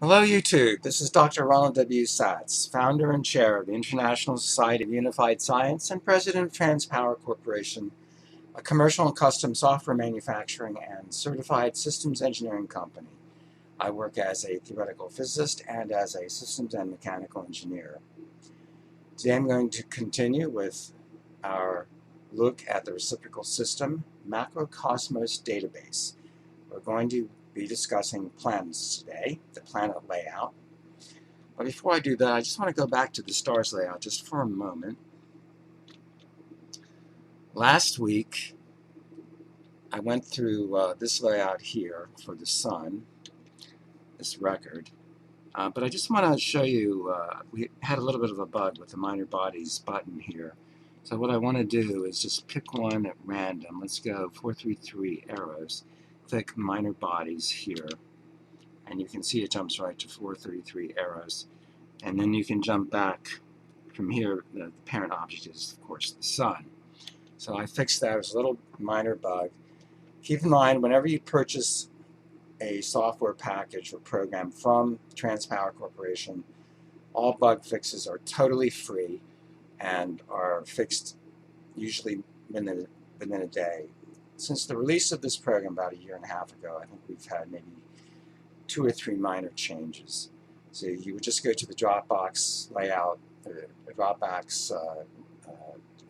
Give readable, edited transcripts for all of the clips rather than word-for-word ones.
Hello YouTube, this is Dr. Ronald W. Satz, founder and chair of the International Society of Unified Science and president of TransPower Corporation, a commercial and custom software manufacturing and certified systems engineering company. I work as a theoretical physicist and as a systems and mechanical engineer. Today I'm going to continue with our look at the reciprocal system Macrocosmos database. We're going to be discussing planets today, the planet layout. But before I do that, I just want to go back to the stars layout just for a moment. Last week, I went through this layout here for the sun, this record. But I just want to show you, we had a little bit of a bug with the minor bodies button here. So what I want to do is just pick one at random. Let's go 433 arrows. Click minor bodies here. And you can see it jumps right to 433 arrows. And then you can jump back from here. The parent object is, of course, the sun. So I fixed that as a little minor bug. Keep in mind, whenever you purchase a software package or program from TransPower Corporation, all bug fixes are totally free and are fixed usually within a day. Since the release of this program about a year and a half ago, I think we've had maybe 2 or 3 minor changes. So you would just go to the Dropbox layout, the Dropbox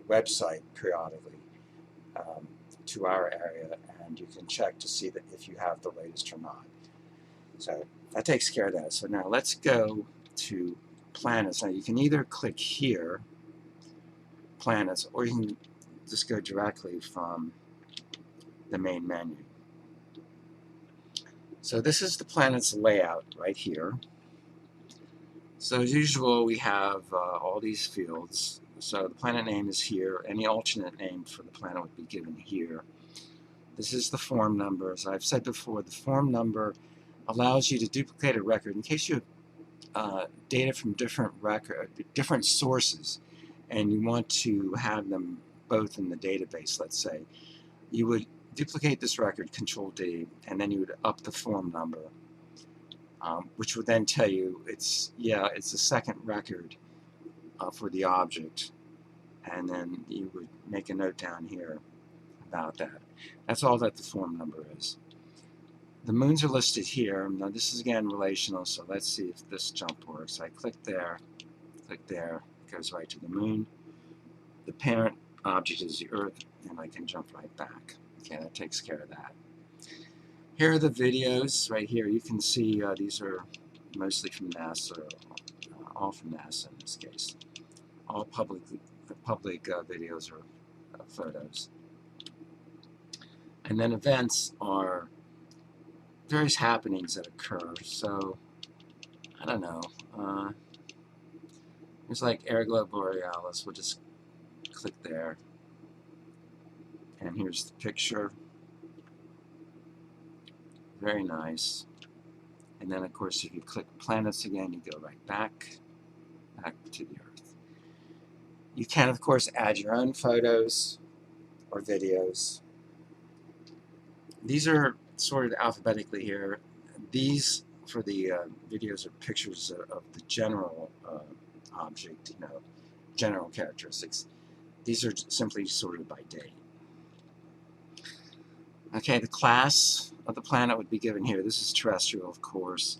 website periodically to our area, and you can check to see that if you have the latest or not. So that takes care of that. So now let's go to planets. Now you can either click here, planets, or you can just go directly from the main menu. So this is the planet's layout right here. So as usual, we have all these fields. So the planet name is here. Any alternate name for the planet would be given here. This is the form number. As I've said before, the form number allows you to duplicate a record in case you have data from different sources and you want to have them both in the database, let's say. You would duplicate this record, Control D, and then you would up the form number, which would then tell you it's the second record for the object, and then you would make a note down here about that. That's all that the form number is. The moons are listed here. Now this is again relational, so let's see if this jump works. I click there, it goes right to the moon. The parent object is the Earth, and I can jump right back. Okay, that takes care of that. Here are the videos right here. You can see these are mostly from NASA, all from NASA in this case. All public videos or photos. And then events are various happenings that occur. So, I don't know. It's like Airglobe Borealis. We'll just click there. And here's the picture. Very nice. And then, of course, if you click planets again, you go right back to the Earth. You can, of course, add your own photos or videos. These are sorted alphabetically here. These, for the videos, are pictures of the general object, general characteristics. These are simply sorted by date. Okay, the class of the planet would be given here. This is terrestrial, of course.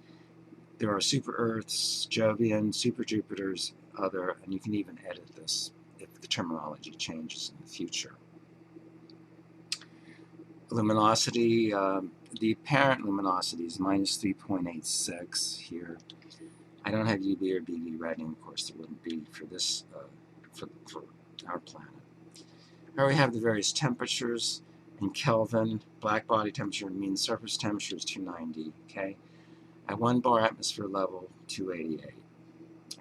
There are super Earths, Jovian, super Jupiters, other, and you can even edit this if the terminology changes in the future. Luminosity, the apparent luminosity is minus 3.86 here. I don't have UV or BV rating, of course there wouldn't be for this, for our planet. Here we have the various temperatures in Kelvin. Black body temperature, mean surface temperature is 290, okay? At 1 bar atmosphere level, 288.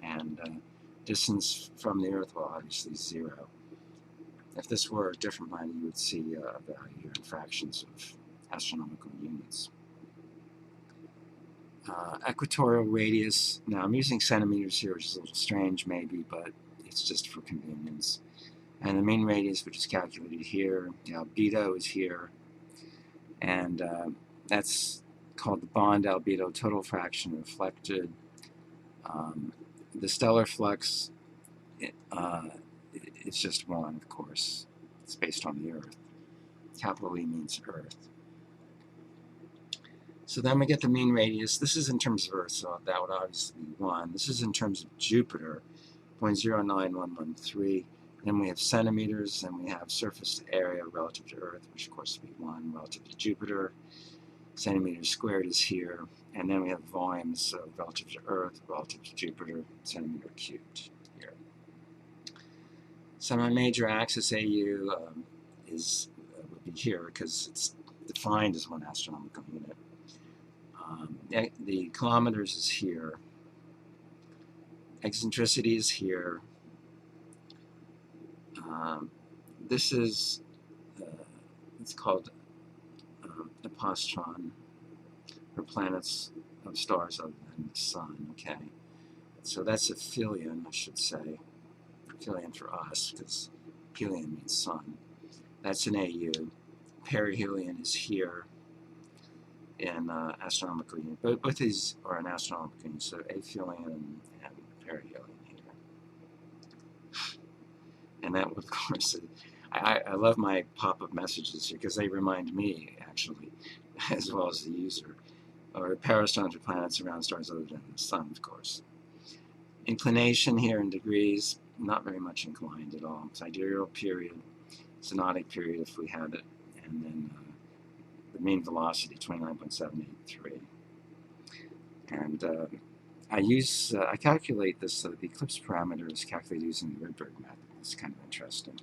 And distance from the Earth, well, obviously 0. If this were a different planet, you would see a value here in fractions of astronomical units. Equatorial radius, now I'm using centimeters here, which is a little strange maybe, but it's just for convenience. And the mean radius, which is calculated here, albedo is here, and that's called the bond albedo total fraction reflected. The stellar flux, it's just 1, of course. It's based on the Earth. Capital E means Earth. So then we get the mean radius. This is in terms of Earth, so that would obviously be 1. This is in terms of Jupiter, 0.09113. Then we have centimeters, and we have surface area relative to Earth, which of course would be 1 relative to Jupiter. Centimeters squared is here. And then we have volumes relative to Earth, relative to Jupiter, centimeter cubed here. So my major axis AU would be here because it's defined as 1 astronomical unit. The kilometers is here. Eccentricity is here. This is, it's called a postron, or planets of stars other than the Sun, okay? So that's aphelion, I should say. Aphelion for us, because helion means sun. That's an AU. Perihelion is here in astronomical unit. Both these are an astronomical unit, so aphelion and perihelion here. And that, of course, I love my pop-up messages here because they remind me, actually, as well as the user, or peristones or planets around stars other than the Sun, of course. Inclination here in degrees, not very much inclined at all. Sidereal period, synodic period if we have it, and then the mean velocity, 29.783. And I calculate this, the eclipse parameter is calculated using the Rydberg method. It's kind of interesting.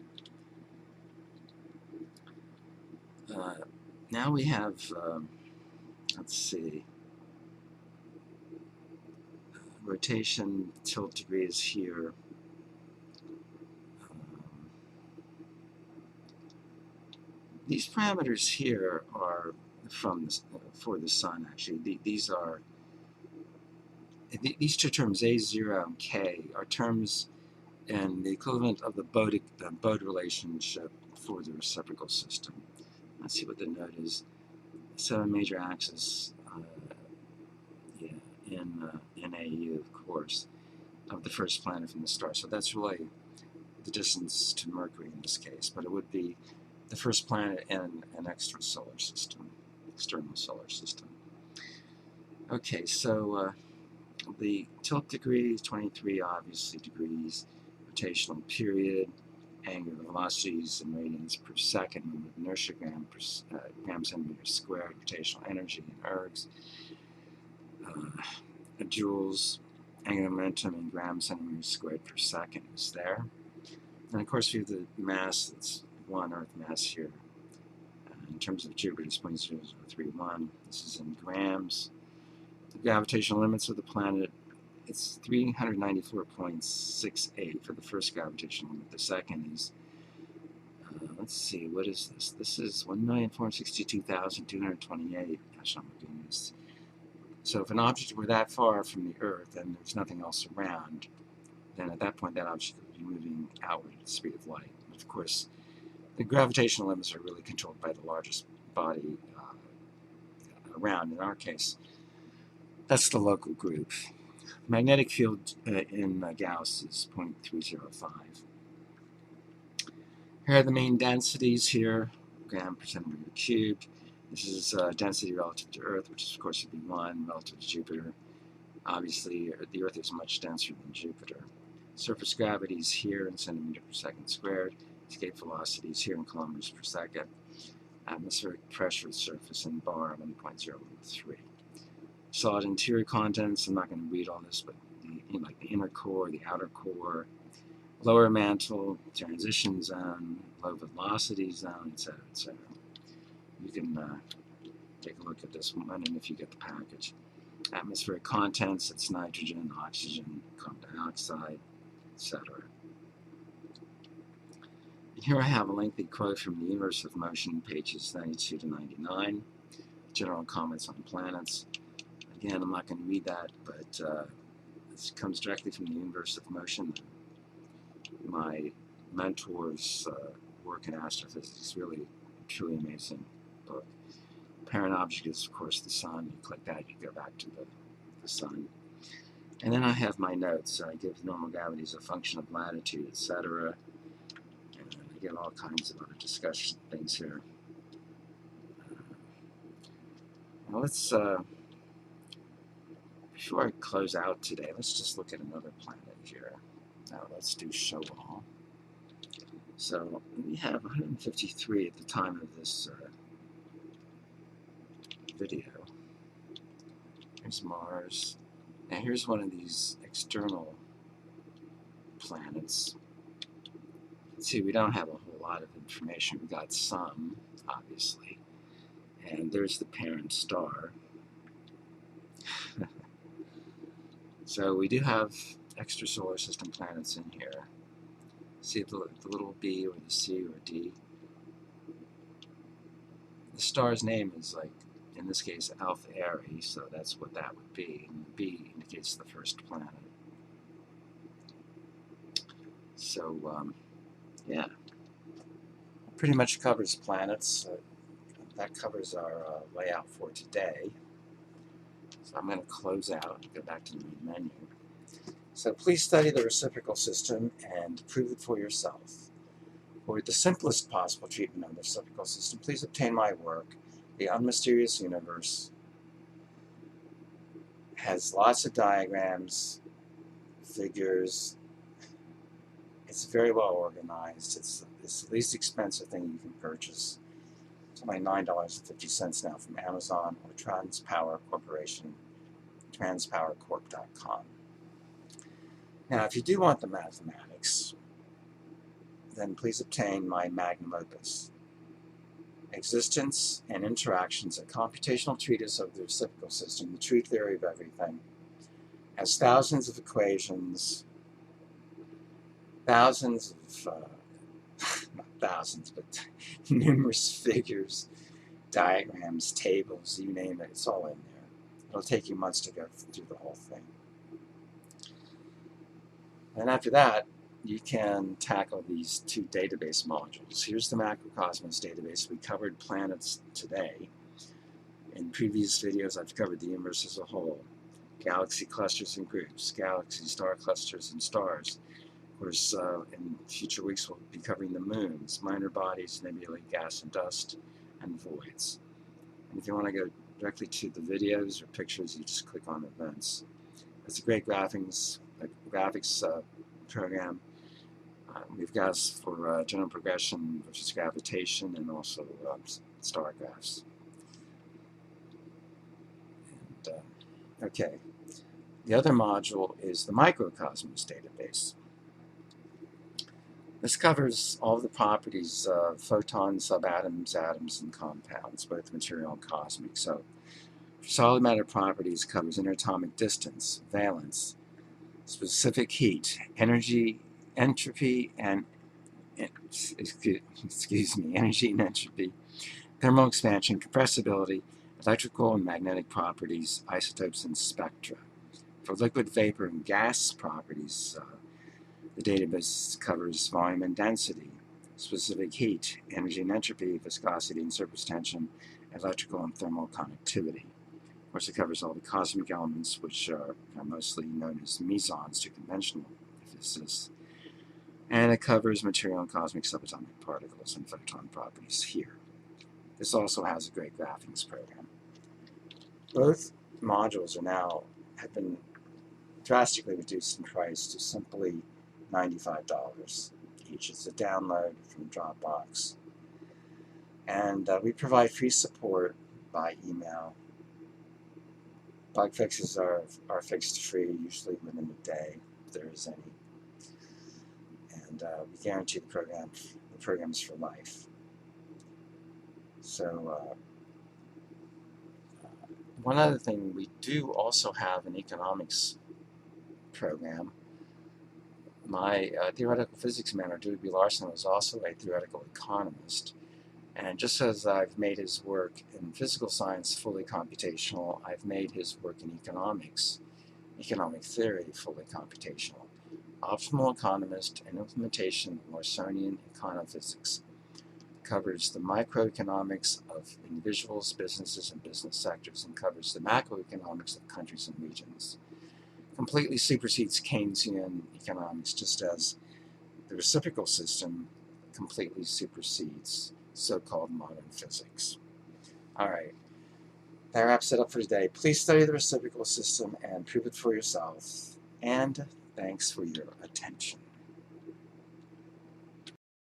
Now we have, let's see, rotation tilt degrees here. These parameters here are from for the Sun, actually. These two terms, A0 and K, are terms in the equivalent of the Bode relationship for the reciprocal system. Let's see what the note is. 7 major axis in AU, of course, of the first planet from the star. So that's really the distance to Mercury in this case, but it would be the first planet in an external solar system. Okay, so the tilt degree is 23, obviously, degrees. Rotational period, angular velocities in radians per second, with inertia gram centimeter squared, rotational energy in ergs, joules, angular momentum in grams centimeters squared per second is there. And of course we have the mass, that's 1 Earth mass here. In terms of Jupiter, it's 0.0031. This is in grams. The gravitational limits of the planet, it's 394.68 for the first gravitational limit. The second is, let's see, what is this? This is 1,462,228 astronomical units. So if an object were that far from the Earth and there's nothing else around, then at that point that object would be moving outward at the speed of light. But of course, the gravitational limits are really controlled by the largest body around. In our case, that's the local group. Magnetic field in Gauss is 0.305. Here are the main densities here, gram per centimeter cubed. This is density relative to Earth, which of course would be 1 relative to Jupiter. Obviously, the Earth is much denser than Jupiter. Surface gravity is here in centimeter per second squared. Escape velocity is here in kilometers per second. Atmospheric pressure of the surface in bar 1.013. Solid interior contents, I'm not going to read all this, but like the inner core, the outer core, lower mantle, transition zone, low velocity zone, etc., etc. You can take a look at this one, and if you get the package. Atmospheric contents, it's nitrogen, oxygen, carbon dioxide, etc. And here I have a lengthy quote from the Universe of Motion, pages 92 to 99. General comments on planets. Again, I'm not going to read that, but this comes directly from the Universe of Motion. My mentor's work in astrophysics is really a truly amazing book. parent object is, of course, the sun. You click that, you go back to the sun. And then I have my notes. I give normal gravity as a function of latitude, etc. And I get all kinds of other discussion things here. Now let's, before I close out today, let's just look at another planet here. Now let's do show all. So we have 153 at the time of this video. Here's Mars. Now here's one of these external planets. See, we don't have a whole lot of information. We got some, obviously. And there's the parent star. So we do have extrasolar system planets in here. See the little B or the C or D? The star's name is, like, in this case, Alpha Arri, so that's what that would be. And B indicates the first planet. So, yeah. Pretty much covers planets. That covers our layout for today. So I'm going to close out and go back to the main menu. So please study the reciprocal system and prove it for yourself. For the simplest possible treatment of the reciprocal system, please obtain my work, The Unmysterious Universe. It has lots of diagrams, figures. It's very well organized. It's the least expensive thing you can purchase. It's only $9.50 now from Amazon or Transpower Corporation, transpowercorp.com. Now, if you do want the mathematics, then please obtain my magnum opus, Existence and Interactions, a computational treatise of the reciprocal system, the true theory of everything. Has thousands of equations, thousands of, not thousands, but numerous figures, diagrams, tables, you name it, it's all in there. It'll take you months to go through the whole thing. And after that, you can tackle these two database modules. Here's the Macrocosmos database. We covered planets today. In previous videos, I've covered the universe as a whole. Galaxy clusters and groups, galaxy star clusters and stars. Of course, in future weeks, we'll be covering the moons, minor bodies, nebulae, gas and dust, and voids. And if you want to go directly to the videos or pictures, you just click on events. It's a great graphics program. We've got us for general progression versus gravitation and also star graphs. And, okay, the other module is the Macrocosmos database. This covers all the properties of photons, subatoms, atoms, and compounds, both material and cosmic. So, for solid matter properties, covers interatomic distance, valence, specific heat, energy, entropy, and energy and entropy, thermal expansion, compressibility, electrical and magnetic properties, isotopes, and spectra. For liquid, vapor, and gas properties, the database covers volume and density, specific heat, energy and entropy, viscosity and surface tension, electrical and thermal conductivity. Of course, it covers all the cosmic elements, which are mostly known as mesons to conventional physicists. And it covers material and cosmic subatomic particles and photon properties here. This also has a great graphics program. Both modules have been drastically reduced in price to simply $95 each. It's a download from Dropbox. And we provide free support by email. Bug fixes are fixed free, usually within a day, if there is any. And we guarantee the program's for life. So one other thing, we do also have an economics program. My theoretical physics mentor, Dewey B. Larson, was also a theoretical economist. And just as I've made his work in physical science fully computational, I've made his work in economics, economic theory, fully covers the microeconomics of individuals, businesses, and business sectors, and covers the macroeconomics of countries and regions. Completely supersedes Keynesian economics, just as the reciprocal system completely supersedes so-called modern physics. All right, that wraps it up for today. Please study the reciprocal system and prove it for yourself. And thanks for your attention.